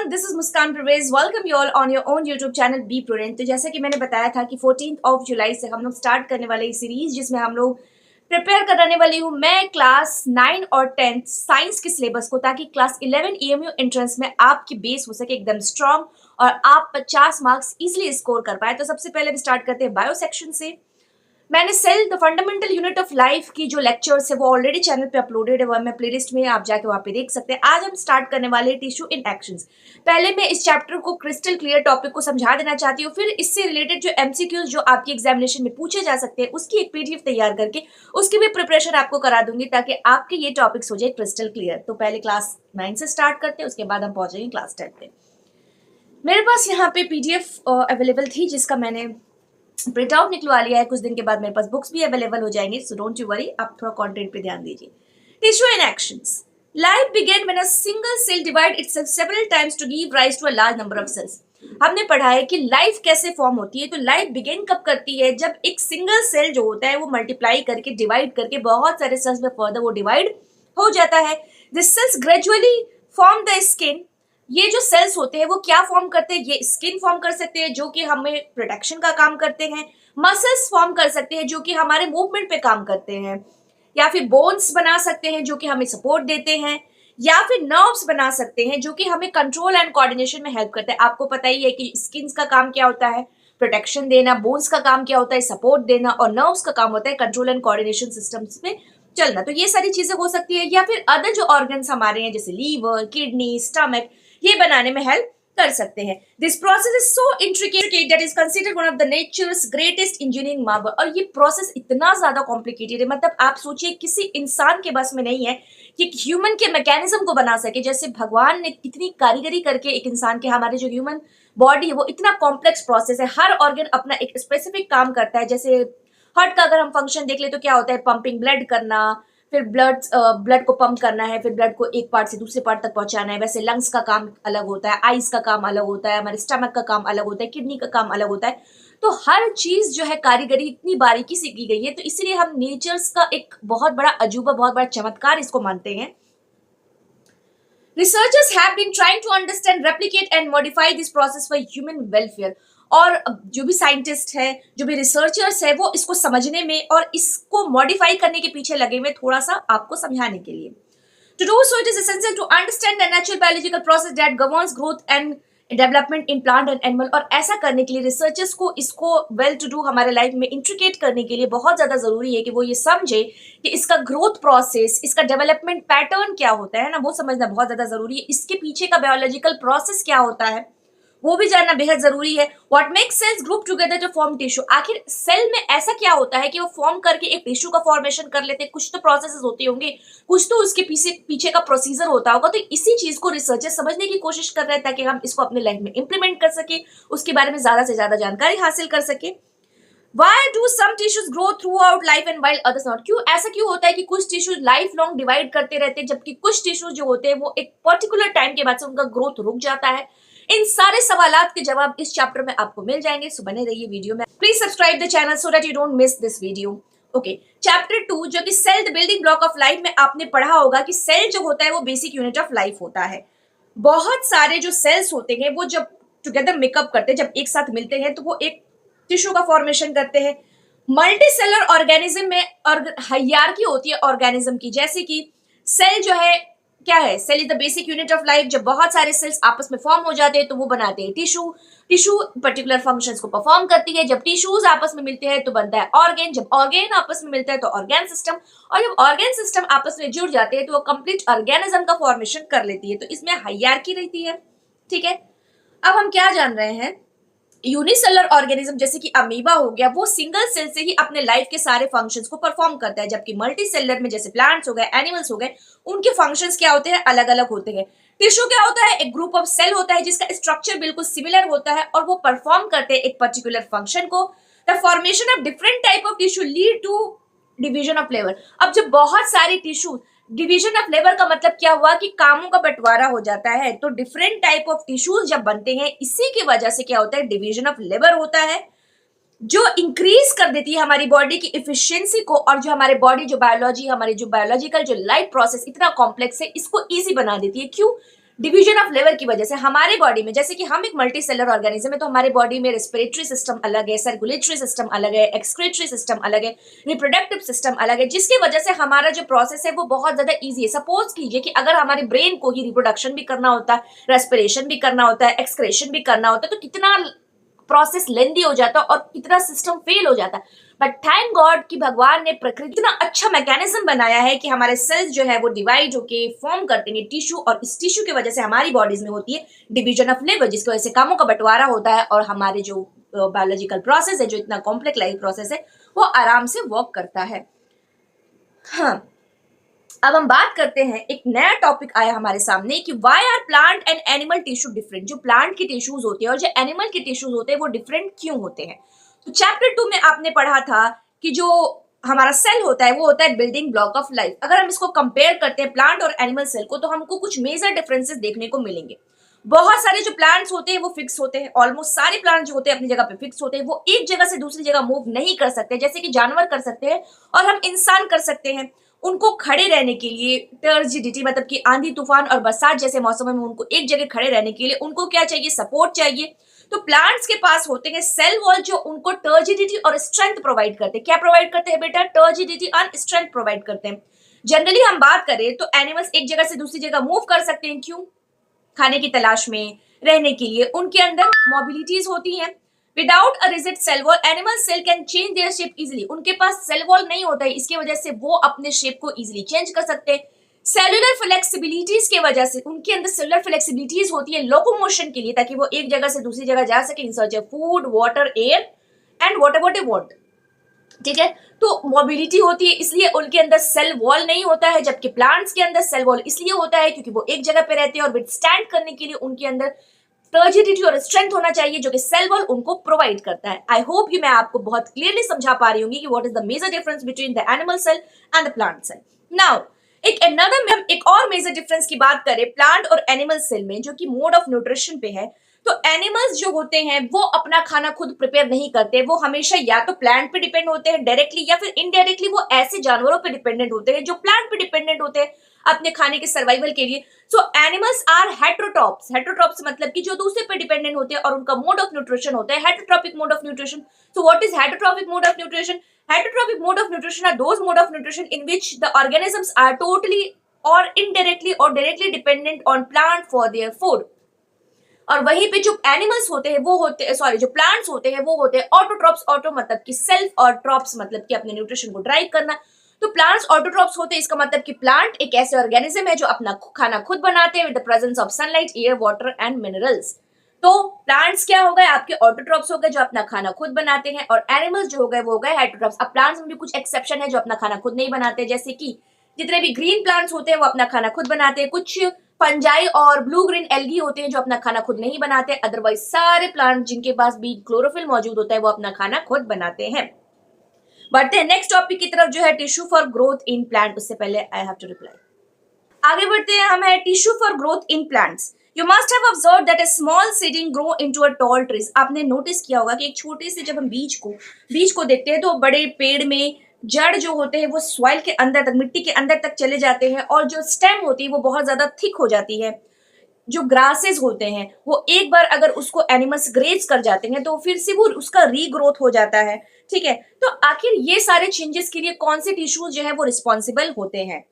everyone, this is Muskan Pervez. Welcome you all on your own YouTube channel Be Prudent. तो जैसे कि मैंने बताया था कि 14 जुलाई से हम लोग स्टार्ट करने वाले सीरीज जिसमें हम लोग प्रिपेयर कराने वाली हूँ मैं क्लास 9 और 10 साइंस के सिलेबस को, ताकि क्लास 11 EMU एंट्रेंस में आपकी बेस हो सके एकदम स्ट्रांग और आप 50 मार्क्स इजिली स्कोर कर पाए। तो सबसे पहले हम स्टार्ट करते हैं बायो सेक्शन से। मैंने cell the fundamental unit of life की जो लेक्चर्स है वो ऑलरेडी चैनल पे अपलोडेड है, वो मैं प्लेलिस्ट में आप जाके वहाँ पे देख सकते हैं। आज हम स्टार्ट करने वाले टिश्यू इन एक्शंस। पहले मैं इस चैप्टर को क्रिस्टल क्लियर टॉपिक को समझा देना चाहती हूँ, फिर इससे रिलेटेड जो MCQs जो आपकी एग्जामिनेशन में पूछे जा सकते हैं उसकी एक PDF तैयार करके उसकी भी प्रिपरेशन आपको करा दूंगी, ताकि आपके ये टॉपिक्स हो जाए क्रिस्टल क्लियर। तो पहले क्लास 9 से स्टार्ट करते हैं, उसके बाद हम पहुंचेंगे क्लास 10 पे। मेरे पास यहाँ पे PDF अवेलेबल थी जिसका मैंने प्रिंट आउट निकलवा लिया है। कुछ दिन के बाद मेरे पास बुक्स भी अवेलेबल हो जाएंगे, सो डोंट यू वरी, आप थोड़ा कंटेंट पे ध्यान दीजिए। Tissue in actions. Life begin when a single cell divide itself several times to give rise to a large number of cells. हमने पढ़ा है कि लाइफ कैसे फॉर्म होती है। तो लाइफ बिगेन कब करती है? जब एक सिंगल सेल जो होता है वो मल्टीप्लाई करके डिवाइड करके बहुत सारे सेल्स में फर्दर वो डिवाइड हो जाता है। This cells gradually form the skin. ये जो सेल्स होते हैं वो क्या फॉर्म करते हैं? ये स्किन फॉर्म कर सकते हैं जो कि हमें प्रोटेक्शन का काम करते हैं। मसल्स फॉर्म कर सकते हैं जो कि हमारे मूवमेंट पे काम करते हैं, या फिर बोन्स बना सकते हैं जो कि हमें सपोर्ट देते हैं, या फिर नर्व्स बना सकते हैं जो कि हमें कंट्रोल एंड कोऑर्डिनेशन में हेल्प करते हैं। आपको पता ही है कि स्किन का काम क्या होता है? प्रोटेक्शन देना। बोन्स का काम क्या होता है? सपोर्ट देना। और नर्व्स का काम होता है कंट्रोल एंड कोऑर्डिनेशन सिस्टम्स में चलना। तो ये सारी चीजें हो सकती है, या फिर अदर जो ऑर्गन्स हमारे हैं जैसे लीवर, किडनी, स्टमक, ये बनाने में हेल्प कर सकते हैं। This process is so intricate that is considered one of the natures greatest engineering Marvel. और ये प्रोसेस इतना ज्यादा कॉम्प्लिकेटेड है, मतलब आप सोचिए किसी इंसान के बस में नहीं है कि ह्यूमन के मैकेनिज्म को बना सके। जैसे भगवान ने कितनी कारीगरी करके एक इंसान के, हमारे जो ह्यूमन बॉडी है वो इतना कॉम्प्लेक्स प्रोसेस है, हर ऑर्गन अपना एक स्पेसिफिक काम करता है। जैसे हार्ट का अगर हम फंक्शन देख ले तो क्या होता है? पंपिंग ब्लड करना, फिर ब्लड को पंप करना है, फिर ब्लड को एक पार्ट से दूसरे पार्ट तक पहुंचाना है। वैसे लंग्स का काम अलग होता है, आईज का काम अलग होता है, हमारे स्टमक का काम अलग होता है, किडनी का काम अलग होता है। तो हर चीज जो है कारीगरी इतनी बारीकी से की गई है, तो इसलिए हम नेचर्स का एक बहुत बड़ा अजूबा, बहुत बड़ा चमत्कार इसको मानते हैं। Researchers have been trying to understand, replicate and modify this process for human welfare. और जो भी साइंटिस्ट है, जो भी रिसर्चर्स है, वो इसको समझने में और इसको मॉडिफाई करने के पीछे लगे हुए, थोड़ा सा आपको समझाने के लिए। To do so, it is essential to understand the natural biological process that governs growth and development in plant and animal. और ऐसा करने के लिए रिसर्चर्स को इसको वेल टू डू हमारे लाइफ में इंट्रिकेट करने के लिए बहुत ज्यादा जरूरी है कि वो ये समझे कि इसका ग्रोथ प्रोसेस, इसका डेवलपमेंट पैटर्न क्या होता है ना, वो समझना बहुत ज्यादा जरूरी है। इसके पीछे का बायोलॉजिकल प्रोसेस क्या होता है वो भी जानना बेहद जरूरी है। What makes cells group together to form tissue. आखिर सेल में ऐसा क्या होता है कि वो फॉर्म करके एक टिश्यू का फॉर्मेशन कर लेते हैं? कुछ तो प्रोसेसेस होते होंगे, कुछ तो उसके पीछे का प्रोसीजर होता होगा। तो इसी चीज को रिसर्चर समझने की कोशिश कर रहे हैं ताकि हम इसको अपने लाइफ में इंप्लीमेंट कर सके, उसके बारे में ज्यादा से ज्यादा जानकारी हासिल कर सके। Why do some tissues grow throughout life and while others not? क्यों ऐसा क्यों होता है कि कुछ टिश्यूज लाइफ लॉन्ग डिवाइड करते रहते हैं, जबकि कुछ टिश्यूज जो होते हैं वो एक पर्टिकुलर टाइम के बाद से उनका ग्रोथ रुक जाता है? इन सारे सवालात के जवाब इस चैप्टर में आपको मिल जाएंगे, सो बने रहिए वीडियो में। Please subscribe the channel so that you don't miss this video. Okay, chapter 2 जो कि cell the building block of life में आपने पढ़ा होगा कि सेल जो होता है वो बेसिक यूनिट ऑफ लाइफ होता है। बहुत सारे जो सेल्स होते हैं वो जब टुगेदर मेकअप करते हैं, जब एक साथ मिलते हैं तो वो एक टिश्यू का फॉर्मेशन करते हैं। मल्टी सेलर ऑर्गेनिज्म में हायरार्की होती है ऑर्गेनिज्म की, जैसे कि सेल जो है क्या है? Cell is the basic unit of life. जब बहुत सारे सेल्स आपस में फॉर्म हो जाते हैं तो वो बनाते हैं टिश्यू। टिश्यू पर्टिकुलर फंक्शंस को परफॉर्म करती है। जब टिश्यूज आपस में मिलते हैं तो बनता है ऑर्गन। जब ऑर्गन आपस में मिलता है तो ऑर्गन सिस्टम। और जब ऑर्गन सिस्टम आपस में जुड़ जाते हैं तो वो कंप्लीट ऑर्गेनिज्म का फॉर्मेशन कर लेती है। तो इसमें हायरार्की रहती है, ठीक है। अब हम क्या जान रहे हैं? यूनिसेलर ऑर्गेनिज्म जैसे कि अमीबा हो गया, वो सिंगल सेल से ही अपने लाइफ के सारे फंक्शंस को परफॉर्म करता है, जबकि मल्टी सेलर में जैसे प्लांट्स हो गए, एनिमल्स हो गए, उनके फंक्शंस क्या होते हैं? अलग अलग होते हैं। टिश्यू क्या होता है? एक ग्रुप ऑफ सेल होता है जिसका स्ट्रक्चर बिल्कुल सिमिलर होता है और वो परफॉर्म करते हैं एक पर्टिकुलर फंक्शन को। The formation of different type of tissue lead to division of labour. अब जब बहुत सारे टिश्यू, डिवीजन ऑफ लेबर का मतलब क्या हुआ कि कामों का बंटवारा हो जाता है। तो डिफरेंट टाइप ऑफ टिश्यूज जब बनते हैं, इसी की वजह से क्या होता है? डिवीजन ऑफ लेबर होता है, जो इंक्रीज कर देती है हमारी बॉडी की इफिशियंसी को, और जो हमारे बॉडी जो बायोलॉजी, हमारी जो बायोलॉजिकल जो लाइफ प्रोसेस इतना कॉम्प्लेक्स है, इसको इजी बना देती है। क्यों? डिवीजन ऑफ लेबर की वजह से हमारे बॉडी में, जैसे कि हम एक मल्टी सेलर ऑर्गेनिज्म है, तो हमारे बॉडी में रेस्पिरेटरी सिस्टम अलग है, सर्कुलेटरी सिस्टम अलग है, एक्सक्रीटरी सिस्टम अलग है, रिप्रोडक्टिव सिस्टम अलग है, जिसकी वजह से हमारा जो प्रोसेस है वो बहुत ज्यादा ईजी है। सपोज कीजिए कि अगर हमारे ब्रेन को ही रिप्रोडक्शन भी करना होता है, रेस्पिरेशन भी करना होता है, एक्सक्रेशन भी करना होता है, तो कितना प्रोसेस लेंदी हो जाता और कितना सिस्टम फेल हो जाता। बट थैंक गॉड कि भगवान ने प्रकृति इतना अच्छा मैकेनिज्म बनाया है कि हमारे सेल्स जो है वो डिवाइड होके फॉर्म करते हैं टिश्यू, और इस टिश्यू की वजह से हमारी बॉडीज में होती है डिवीजन ऑफ लेबर, जिसकी वजह से कामों का बंटवारा होता है और हमारे जो बायोलॉजिकल प्रोसेस है, जो इतना कॉम्प्लेक्स लाइफ प्रोसेस है, वो आराम से वर्क करता है। हाँ, अब हम बात करते हैं, एक नया टॉपिक आया हमारे सामने कि why are plant and animal tissue different. जो प्लांट के टिश्यूज होते हैं और जो एनिमल के टिश्यूज होते हैं वो डिफरेंट क्यों होते हैं। तो चैप्टर 2 में आपने पढ़ा था कि जो हमारा सेल होता है वो होता है बिल्डिंग ब्लॉक ऑफ लाइफ। अगर हम इसको कंपेयर करते हैं प्लांट और एनिमल सेल को, तो हमको कुछ मेजर डिफरेंसेस देखने को मिलेंगे। बहुत सारे जो प्लांट्स होते हैं वो फिक्स होते हैं, ऑलमोस्ट सारे प्लांट जो होते हैं अपनी जगह पे फिक्स होते हैं, वो एक जगह से दूसरी जगह मूव नहीं कर सकते, जैसे कि जानवर कर सकते हैं और हम इंसान कर सकते हैं। उनको खड़े रहने के लिए टर्जिडिटी, मतलब कि आंधी तूफान और बरसात जैसे मौसमों में उनको एक जगह खड़े रहने के लिए उनको क्या चाहिए, सपोर्ट चाहिए। तो प्लांट्स के पास होते हैं सेल वॉल जो उनको टर्जिडिटी और स्ट्रेंथ प्रोवाइड करते हैं। क्या प्रोवाइड करते हैं बेटा, टर्जिडिटी और स्ट्रेंथ प्रोवाइड करते हैं। जनरली हम बात करें तो एनिमल्स एक जगह से दूसरी जगह मूव कर सकते हैं, क्यों, खाने की तलाश में, रहने के लिए, उनके अंदर मोबिलिटीज होती हैं। Without a rigid cell wall animal cell can change their shape easily. उनके पास सेल वॉल नहीं होता है, इसकी वजह से वो अपने शेप को इजिली चेंज कर सकते हैं। सेलुलर फ्लेक्सिबिलिटीज के वजह से उनके अंदर सेलुलर फ्लेक्सिबिलिटीज होती है लोकोमोशन के लिए, ताकि वो एक जगह से दूसरी जगह जा सके in search of food, water, air and what ever they want. ठीक है, तो मोबिलिटी होती है, इसलिए उनके अंदर सेल वॉल नहीं होता है। जबकि प्लांट्स के अंदर सेल वॉल इसलिए होता है क्योंकि वो एक जगह पे रहते हैं और विथस्टैंड करने के लिए उनके अंदर टर्जिडिटी और स्ट्रेंथ होना चाहिए, जो कि सेल वॉल उनको प्रोवाइड करता है। आई होप कि मैं आपको बहुत क्लियरली समझा पा रही हूँ कि what is the major difference between the animal cell and the plant cell. Now एक और मेजर डिफरेंस की बात करें प्लांट और एनिमल सेल में, जो कि मोड ऑफ न्यूट्रिशन पे है। तो एनिमल्स जो होते हैं वो अपना खाना खुद प्रिपेयर नहीं करते, वो हमेशा या तो प्लांट पे डिपेंड होते हैं डायरेक्टली, या फिर इनडायरेक्टली वो ऐसे जानवरों पे डिपेंडेंट होते हैं जो प्लांट पे डिपेंडेंट होते हैं अपने खाने के सर्वाइवल के लिए। So animals are heterotrophs. Heterotrophs मतलब कि जो दूसरे पे डिपेंडेंट होते हैं और उनका मोड ऑफ न्यूट्रिशन होता है heterotrophic mode of nutrition. So what is heterotrophic mode of nutrition? Heterotropic mode of nutrition are those mode of nutrition in which the organisms are totally or indirectly or directly dependent on plant for their food. और वहीं पे जो animals होते हैं वो होते हैं, जो प्लांट्स होते हैं वो होते हैं ऑटोट्रॉप्स। ऑटो मतलब कि सेल्फ, और ट्रॉप्स मतलब कि अपने न्यूट्रिशन को ड्राइव करना। तो प्लांट्स ऑटोट्रॉप्स होते हैं, इसका मतलब कि प्लांट एक ऐसे ऑर्गेनिज्म है जो अपना खाना खुद बनाते हैं with the presence of sunlight, air, water and minerals. तो प्लांट्स क्या हो गए, आपके ऑटोट्रॉप्स हो गए जो अपना खाना खुद बनाते हैं, और एनिमल्स जो हो गए वो हो गए हेटेरोट्रॉप्स। अब प्लांट्स में भी कुछ एक्सेप्शन है जो अपना खाना खुद नहीं बनाते, जैसे कि जितने भी ग्रीन प्लांट्स होते हैं वो अपना खाना खुद बनाते हैं। कुछ फंजाई और ब्लू ग्रीन एल्गी होते हैं जो अपना खाना खुद नहीं बनाते। अदरवाइज सारे प्लांट जिनके पास भी क्लोरोफिल मौजूद होता है वो अपना खाना खुद बनाते हैं। बढ़ते हैं नेक्स्ट टॉपिक की तरफ, जो है tissue for growth in plant. उससे पहले आई हैव टू रिप्लाई। आगे बढ़ते हैं, हम है tissue for growth in plants. You must have observed that a small seeding grow into a tall trees. आपने नोटिस किया होगा कि एक छोटे से, जब हम बीज को देखते हैं तो बड़े पेड़ में जड़ जो होते हैं वो सॉइल के अंदर तक, मिट्टी के अंदर तक चले जाते हैं, और जो स्टेम होती है वो बहुत ज्यादा थिक हो जाती है। जो ग्रासेस होते हैं वो एक बार अगर उसको एनिमल्स ग्रेज कर जाते हैं तो फिर से वो उसका रीग्रोथ हो जाता है। ठीक है, तो आखिर ये सारे चेंजेस के लिए कौन से टिश्यूज जो है वो रिस्पॉन्सिबल होते हैं?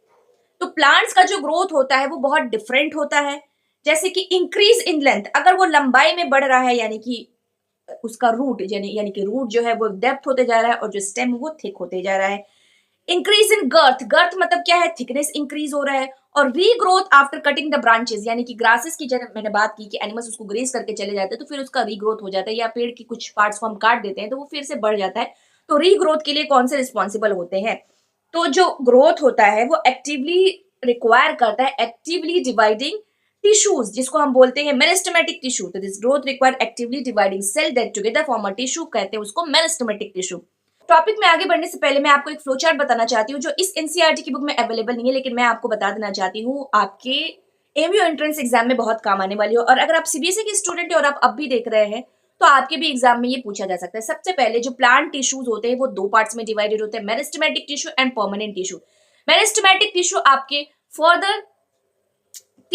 तो प्लांट्स का जो ग्रोथ होता है वो बहुत डिफरेंट होता है। जैसे कि इंक्रीज इन लेंथ, अगर वो लंबाई में बढ़ रहा है, यानी कि उसका रूट यानी कि रूट जो है वो डेप्थ होते जा रहा है और जो स्टेम वो थिक होते जा रहा है। इंक्रीज इन गर्थ, गर्थ मतलब क्या है, थिकनेस इंक्रीज हो रहा है। और regrowth after cutting the branches, यानी कि ग्रासेस की जब मैंने बात की कि एनिमल्स उसको ग्रेज करके चले जाते हैं तो फिर उसका रीग्रोथ हो जाता है, या पेड़ की कुछ पार्ट्स को हम काट देते हैं तो वो फिर से बढ़ जाता है। तो रीग्रोथ के लिए कौन से रिस्पॉन्सिबल होते हैं? तो जो ग्रोथ होता है वो एक्टिवली रिक्वायर करता है एक्टिवली डिवाइडिंग टिश्यूज, जिसको हम बोलते हैं मेरिस्टेमेटिक टिश्यू। तो this growth require actively dividing cell that together form a tissue, कहते हैं उसको मेरिस्टेमेटिक टिश्यू। टॉपिक में आगे बढ़ने से पहले मैं आपको एक फ्लो चार्ट बताना चाहती हूँ जो इस एनसीईआरटी की बुक में अवेलेबल नहीं है, लेकिन मैं आपको बता देना चाहती हूँ, आपके एमयू एंट्रेंस एग्जाम में बहुत काम आने वाली हो। और अगर आप सीबीएसई के स्टूडेंट है और आप अब भी देख रहे हैं तो आपके भी एग्जाम में ये पूछा जा सकता है। सबसे पहले जो प्लांट टिश्यूज होते हैं वो दो पार्ट्स में डिवाइडेड होते हैं, meristematic tissue and permanent tissue. Meristematic tissue आपके फर्दर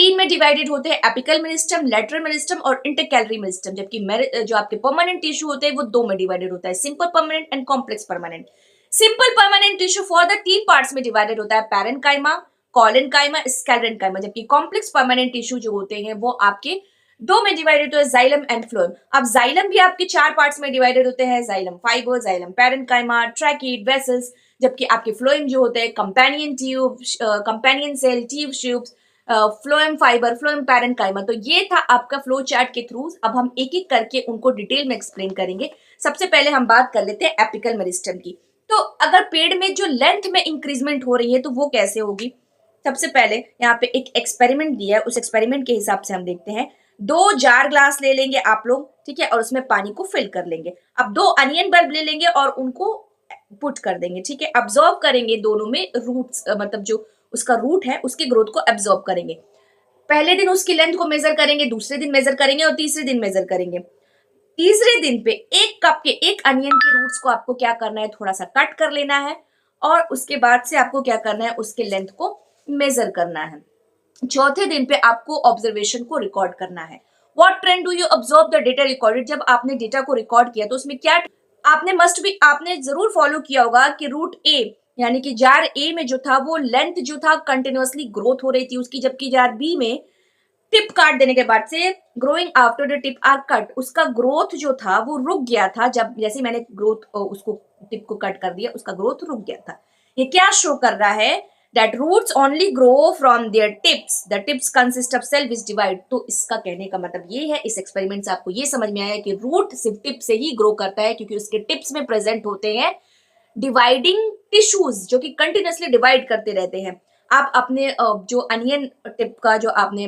तीन में डिवाइडेड होते हैं, एपिकल मेरिस्टम, लेटरल मेरिस्टम और इंटरकैलरी मेरिस्टम। जबकि जो आपके परमानेंट टिश्यू होते हैं वो दो में डिवाइडेड होता है, simple permanent and complex permanent. Simple permanent tissue for the तीन पार्ट्स में डिवाइडेड होता है, पैरेन्काइमा, कॉलेनकाइमा, स्क्लेरेन्काइमा। जबकि कॉम्प्लेक्स परमानेंट टिश्यू जो होते हैं वो आपके दो में डिवाइडेड होते हैं, जाइलम एंड फ्लोएम। अब जाइलम भी आपके चार पार्ट्स में डिवाइडेड होते हैं, xylem fibre, xylem parenchyma, tracheid, vessels. जबकि आपके फ्लोएम जो होते हैं companion tube, companion cell, tube tubes, phloem fibre, phloem parenchyma. तो ये था आपका फ्लो चार्ट के थ्रू। अब हम एक एक करके उनको डिटेल में एक्सप्लेन करेंगे। सबसे पहले हम बात कर लेते हैं एपिकल मेरिस्टम की। तो अगर पेड़ में जो लेंथ में इंक्रीजमेंट हो रही है तो वो कैसे होगी? सबसे पहले यहाँ पे एक एक्सपेरिमेंट दिया है, उस एक्सपेरिमेंट के हिसाब से हम देखते हैं। दो जार ग्लास ले लेंगे आप लोग, ठीक है, और उसमें पानी को फिल कर लेंगे। अब दो अनियन बल्ब ले लेंगे और उनको पुट कर देंगे, ठीक है। ऑब्जर्व करेंगे दोनों में रूट्स, मतलब जो उसका रूट है उसकी ग्रोथ को एब्जॉर्ब करेंगे। पहले दिन उसकी लेंथ को मेजर करेंगे, दूसरे दिन मेजर करेंगे और तीसरे दिन मेजर करेंगे। तीसरे दिन पे एक कप के एक अनियन के रूट्स को आपको क्या करना है, थोड़ा सा कट कर लेना है और उसके बाद से आपको क्या करना है, उसके लेंथ को मेजर करना है। चौथे दिन पे आपको ऑब्जर्वेशन को रिकॉर्ड करना है। What trend do you observe the data recorded? जब आपने डेटा को रिकॉर्ड किया तो उसमें क्या आपने जरूर फॉलो किया होगा कि रूट ए यानी कि जार ए में जो था वो लेंथ जो था कंटिन्यूअसली ग्रोथ हो रही थी उसकी, जबकि जार बी में टिप काट देने के बाद से growing after the tip are cut, उसका ग्रोथ जो था वो रुक गया था। जब जैसे मैंने ग्रोथ उसको टिप को कट कर दिया उसका ग्रोथ रुक गया था। ये क्या शो कर रहा है? that roots only grow from their tips, the tips consist of cell which divide। तो इसका कहने का मतलब ये है, इस एक्सपेरिमेंट से आपको ये समझ में आया कि रूट सिर्फ टिप से ही ग्रो करता है क्योंकि उसके टिप्स में प्रेजेंट होते हैं डिवाइडिंग टिश्यूज जो कि कंटिन्यूअसली डिवाइड करते रहते हैं। आप अपने जो अनियन टिप का जो आपने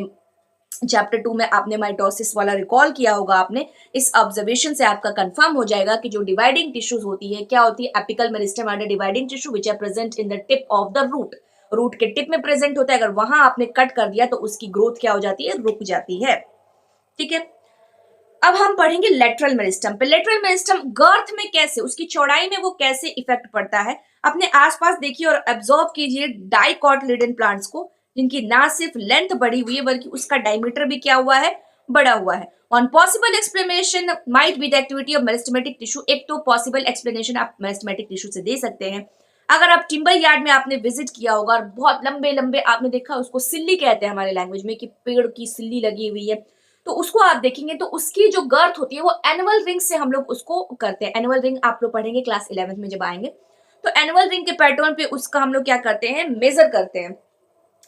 चैप्टर 2 में आपने माइटोसिस वाला रिकॉल किया होगा, आपने इस ऑब्जर्वेशन से आपका कंफर्म हो जाएगा कि जो डिवाइडिंग टिश्यूज होती है क्या होती है, apical meristem are the dividing tissue which are present in the tip of the root. Root के टिप में प्रेजेंट होता है, अगर वहां आपने कट कर दिया तो उसकी ग्रोथ क्या हो जाती है, रुक जाती है, ठीक है। अब हम पढ़ेंगे लेटरल मेरिस्टम पे। लेटरल मेरिस्टम गर्थ में कैसे, उसकी चौड़ाई में वो कैसे इफेक्ट पड़ता है, अपने आसपास देखिए और ऑब्जर्व कीजिए डाइकोटिलेडन प्लांट्स को जिनकी ना सिर्फ लेंथ बढ़ी हुई है बल्कि उसका डायमीटर भी क्या हुआ है, बड़ा हुआ है। One possible explanation might be the activity of meristematic tissue. एक तो पॉसिबल एक्सप्लेनेशन आप मेरिस्टेमेटिक टिश्यू से दे सकते हैं। अगर आप टिम्बर यार्ड में आपने विजिट किया होगा और बहुत लंबे लंबे आपने देखा, उसको सिल्ली कहते हैं हमारे लैंग्वेज में कि पेड़ की सिल्ली लगी हुई है, तो उसको आप देखेंगे तो उसकी जो गर्थ होती है वो एनुअल रिंग से हम लोग उसको करते हैं। एनुअल रिंग आप लोग पढ़ेंगे क्लास 11th में जब आएंगे, तो एनुअल रिंग के पैटर्न पे उसका हम लोग क्या करते हैं, मेजर करते हैं,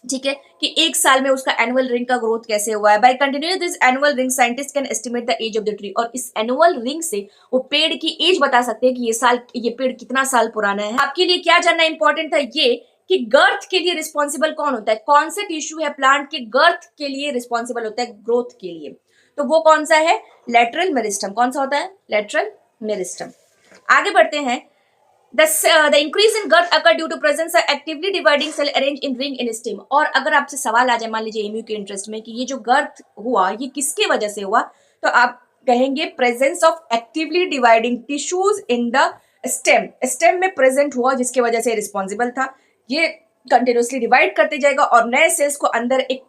ठीक है, कि एक साल में उसका एनुअल रिंग का ग्रोथ कैसे हुआ है। By continuing this annual ring scientist can estimate the age of the tree. और इस एनुअल रिंग से वो पेड़ की एज बता सकते हैं कि ये पेड़ कितना साल पुराना है। आपके लिए क्या जानना इंपॉर्टेंट था ये कि गर्थ के लिए रिस्पॉन्सिबल कौन होता है, कौन से टिश्यू है प्लांट के गर्थ के लिए रिस्पॉन्सिबल होता है, ग्रोथ के लिए, तो वो कौन सा है, लेटरल मेरिस्टम। कौन सा होता है, लेटरल मेरिस्टम। आगे बढ़ते हैं। The increase in girth occur due to presence of actively dividing cell arranged in ring in stem। और अगर आपसे सवाल आ जाए मान लीजिए एमयू के इंटरेस्ट में कि ये जो गर्थ हुआ ये किसके वजह से हुआ, तो आप कहेंगे presence of actively dividing tissues in the stem. Stem में प्रेजेंट हुआ जिसके वजह से रिस्पॉन्सिबल था। ये कंटिन्यूसली डिवाइड करते जाएगा और नए सेल्स को अंदर एक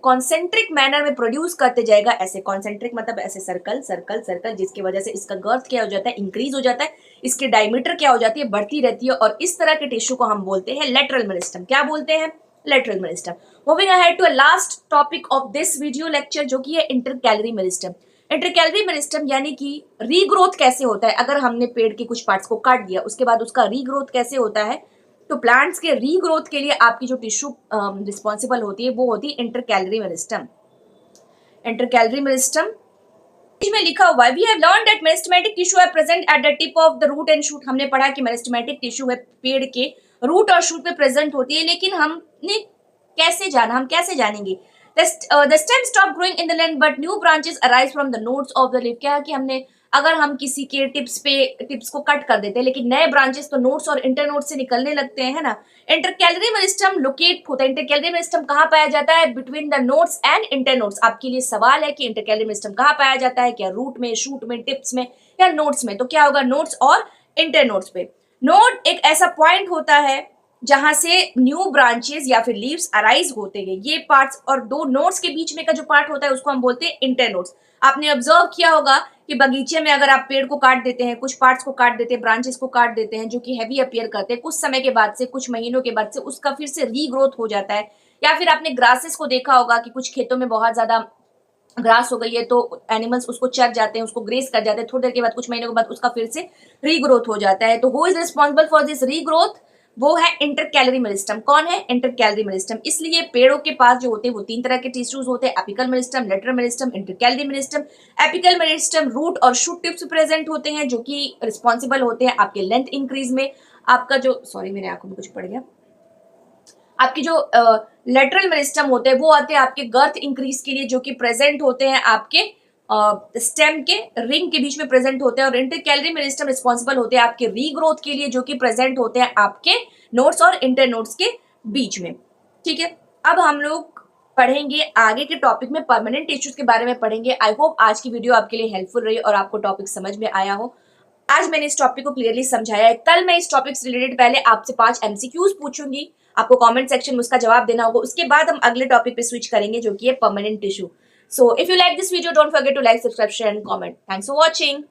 कॉन्सेंट्रिक मैनर में प्रोड्यूस करते जाएगा। ऐसे कॉन्सेंट्रिक मतलब ऐसे सर्कल सर्कल सर्कल, जिसकी वजह से इसका गर्थ क्या हो जाता है, इंक्रीज हो जाता है, इसकी डायमीटर क्या हो जाती है, बढ़ती रहती है। और इस तरह के टिश्यू को हम बोलते हैं लेटरल मेरिस्टम। क्या बोलते हैं, lateral meristem. Moving ahead to a last topic of this video lecture जो कि है इंटरकैलरी मेरिस्टम। इंटरकैलरी मेरिस्टम यानी कि रीग्रोथ कैसे होता है। अगर हमने पेड़ के कुछ पार्ट्स को काट दिया उसके बाद उसका रीग्रोथ कैसे होता है, तो प्लांट्स के रीग्रोथ के लिए आपकी जो टिश्यू रिस्पॉन्सिबल होती है वो होती है इंटरकैलरी मेरिस्टम। इंटरकैलरी मेरिस्टम में लिखा हुआ है, we have learned that meristematic tissue है present at the tip of the root and shoot. हमने पढ़ा कि मेरिस्टेमेटिक टिश्यू है पेड़ के रूट और शूट पे प्रेजेंट होती है, लेकिन हमने कैसे जाना, हम कैसे जानेंगे। The stem stop growing in the land but new branches arise from the nodes of the leaf। क्या है कि हमने अगर हम किसी के टिप्स को कट कर देते हैं लेकिन नए ब्रांचेस तो नोड्स और इंटरनोड्स से निकलने लगते हैं, है ना। इंटरकैलरी मेरिस्टम लोकेट होता है। इंटरकैलरी मेरिस्टम कहाँ पाया जाता है, between the nodes and internodes. आपके लिए सवाल है कि इंटरकैलरी मेरिस्टम कहाँ पाया जाता है, क्या रूट में, शूट में, टिप्स में या नोड्स में, तो क्या होगा, नोड्स और इंटरनोड्स पे। नोड एक ऐसा पॉइंट होता है जहां से न्यू ब्रांचेस या फिर लीव्स अराइज होते हैं, ये पार्ट्स, और दो नोड्स के बीच में का जो पार्ट होता है उसको हम बोलते हैं इंटरनोड्स। आपने ऑब्जर्व किया होगा कि बगीचे में अगर आप पेड़ को काट देते हैं, कुछ पार्ट्स को काट देते हैं, ब्रांचेस को काट देते हैं जो कि हैवी अपीयर करते हैं, कुछ समय के बाद से, कुछ महीनों के बाद से उसका फिर से रीग्रोथ हो जाता है। या फिर आपने ग्रासेस को देखा होगा कि कुछ खेतों में बहुत ज्यादा ग्रास हो गई है तो एनिमल्स उसको चर जाते हैं, उसको ग्रेस कर जाते हैं, थोड़ी देर के बाद, कुछ महीनों के बाद उसका फिर से रीग्रोथ हो जाता है। तो who is responsible for this regrowth? वो है इंटरकैलरी मेरिस्टम। कौन है? Intercalary meristem. इसलिए पेड़ों के पास जो होते हैं वो तीन तरह के टिश्यूज होते हैं, apical meristem, lateral meristem, intercalary meristem. Apical meristem root और शूट टिप्स प्रेजेंट होते हैं जो कि रिस्पॉन्सिबल होते हैं आपके लेंथ इंक्रीज में। आपका जो, सॉरी मेरे आंखों में कुछ पड़ गया, आपकी जो लेटरल मेरिस्टम होते हैं वो आते हैं आपके गर्थ इंक्रीज के लिए, जो कि प्रेजेंट होते हैं आपके स्टेम के रिंग के बीच में प्रेजेंट होते हैं। और इंटरकैलरी मेरिस्टम रिस्पॉन्सिबल होते हैं आपके रीग्रोथ के लिए, जो कि प्रेजेंट होते हैं आपके नोड्स और इंटरनोड्स के बीच में। ठीक है, अब हम लोग पढ़ेंगे आगे के टॉपिक में, परमानेंट टिश्यूज के बारे में पढ़ेंगे। आई होप आज की वीडियो आपके लिए हेल्पफुल रही और आपको टॉपिक समझ में आया हो। आज मैंने इस टॉपिक को क्लियरली समझाया है। कल मैं इस टॉपिक से रिलेटेड पहले आपसे 5 एमसीक्यूज पूछूंगी, आपको कमेंट सेक्शन में उसका जवाब देना होगा। उसके बाद हम अगले टॉपिक पे स्विच करेंगे जो कि है permanent tissue. So if you like this video, don't forget to like, subscribe, share and comment. Thanks for watching.